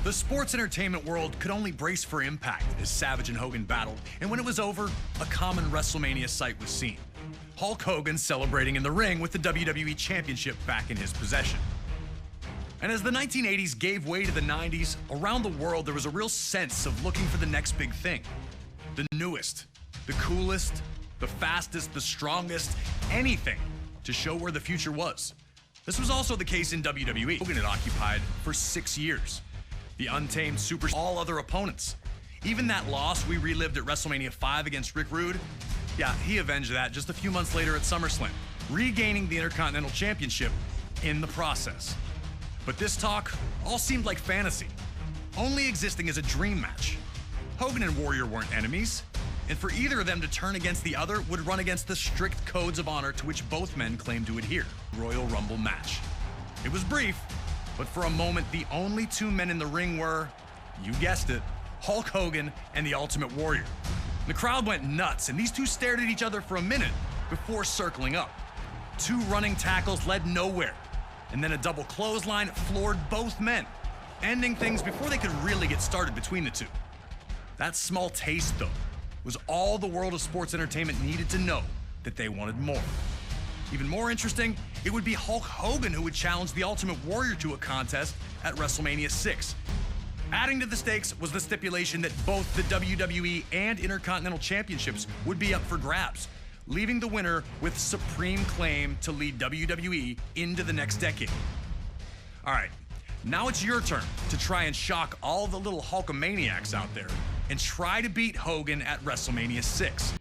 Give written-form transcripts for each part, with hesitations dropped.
The sports entertainment world could only brace for impact as Savage and Hogan battled, and when it was over, a common WrestleMania sight was seen. Hulk Hogan celebrating in the ring with the WWE Championship back in his possession. And as the 1980s gave way to the 90s, around the world there was a real sense of looking for the next big thing. The newest, the coolest, the fastest, the strongest, anything to show where the future was. This was also the case in WWE. Hogan had occupied for 6 years. The untamed super all other opponents. Even that loss we relived at WrestleMania 5 against Rick Rude, yeah, he avenged that just a few months later at SummerSlam, regaining the Intercontinental Championship in the process. But this talk all seemed like fantasy, only existing as a dream match. Hogan and Warrior weren't enemies, and for either of them to turn against the other would run against the strict codes of honor to which both men claimed to adhere. Royal Rumble match. It was brief, but for a moment, the only two men in the ring were, you guessed it, Hulk Hogan and the Ultimate Warrior. The crowd went nuts, and these two stared at each other for a minute before circling up. Two running tackles led nowhere, and then a double clothesline floored both men, ending things before they could really get started between the two. That small taste, though, was all the world of sports entertainment needed to know that they wanted more. Even more interesting, it would be Hulk Hogan who would challenge the Ultimate Warrior to a contest at WrestleMania 6. Adding to the stakes was the stipulation that both the WWE and Intercontinental Championships would be up for grabs, leaving the winner with supreme claim to lead WWE into the next decade. All right, now it's your turn to try and shock all the little Hulkamaniacs out there and try to beat Hogan at WrestleMania 6.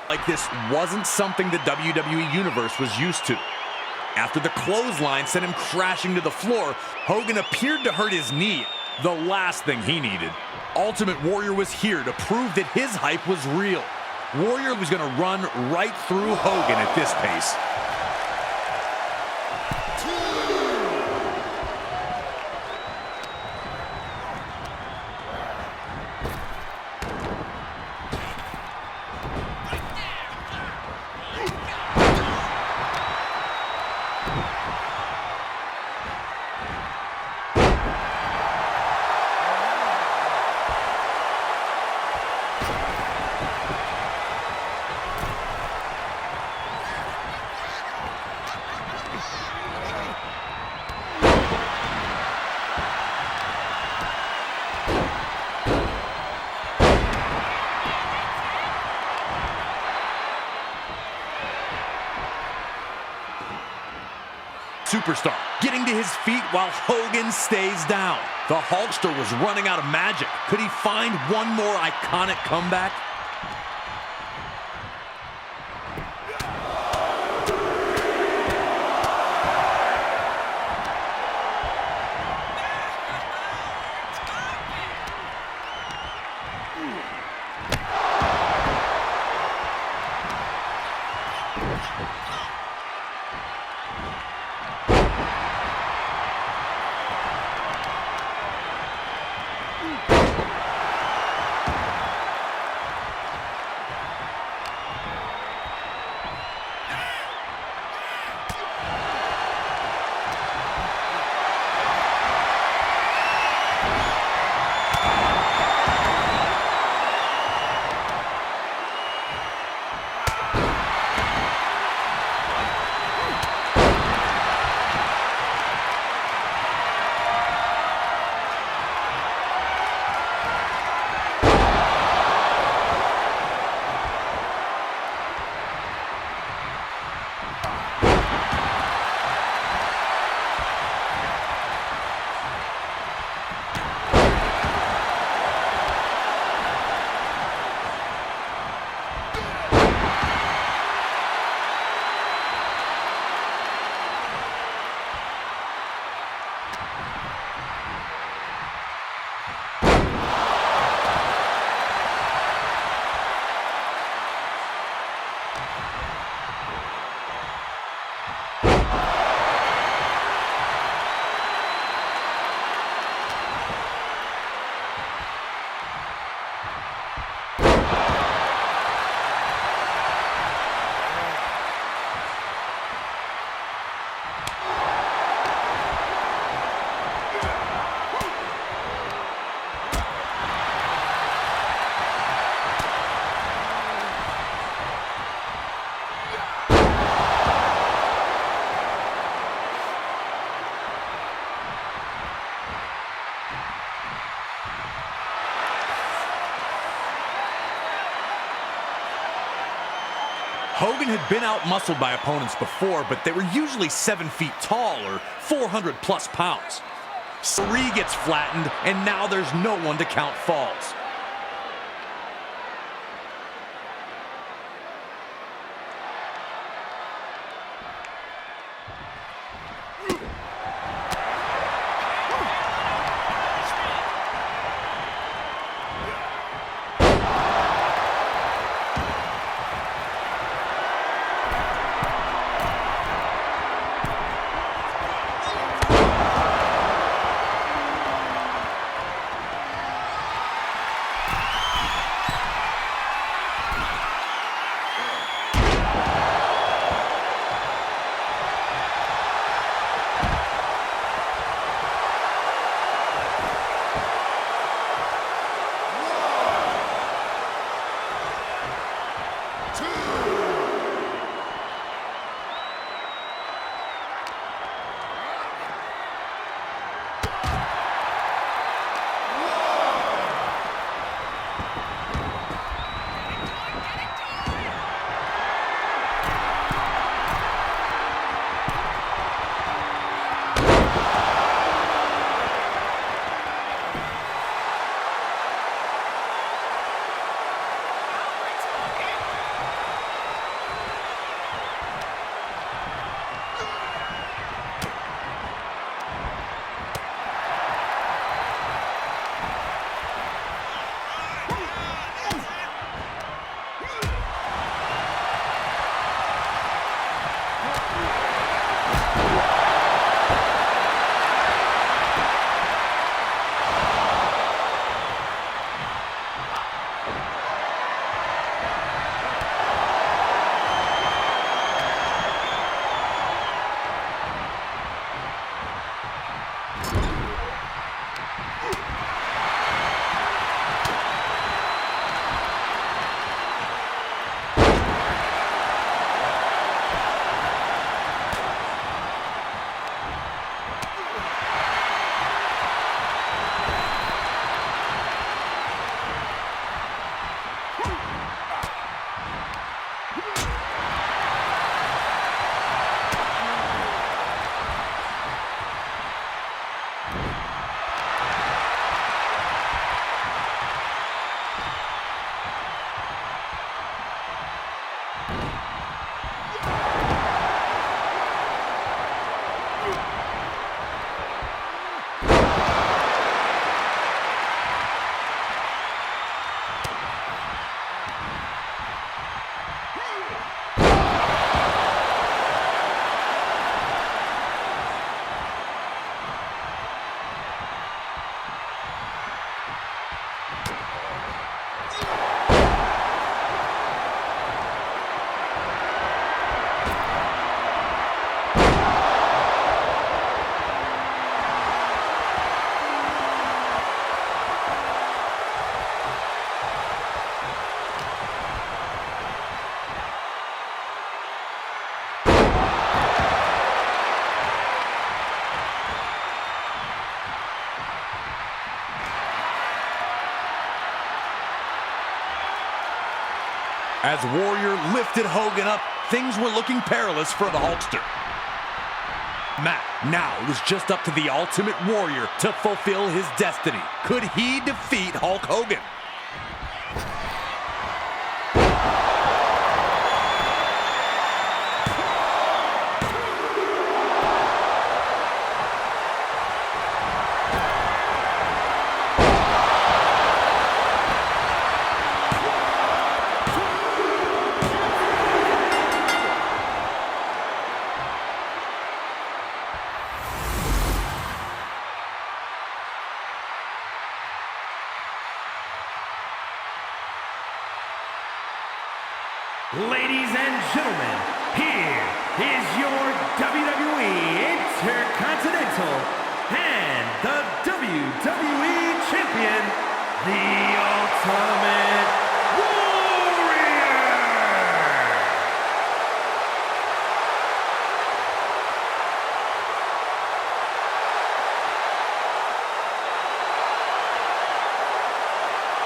Like this wasn't something the WWE Universe was used to. After the clothesline sent him crashing to the floor, Hogan appeared to hurt his knee, the last thing he needed. Ultimate Warrior was here to prove that his hype was real. Warrior was going to run right through Hogan at this pace. Superstar getting to his feet while Hogan stays down. The Hulkster was running out of magic. Could he find one more iconic comeback? Hogan had been out-muscled by opponents before, but they were usually 7 feet tall or 400+ pounds. Sari gets flattened, and now there's no one to count falls. As Warrior lifted Hogan up, things were looking perilous for the Hulkster. Matt, now it was just up to the Ultimate Warrior to fulfill his destiny. Could he defeat Hulk Hogan? Ladies and gentlemen, here is your WWE Intercontinental and the WWE Champion, the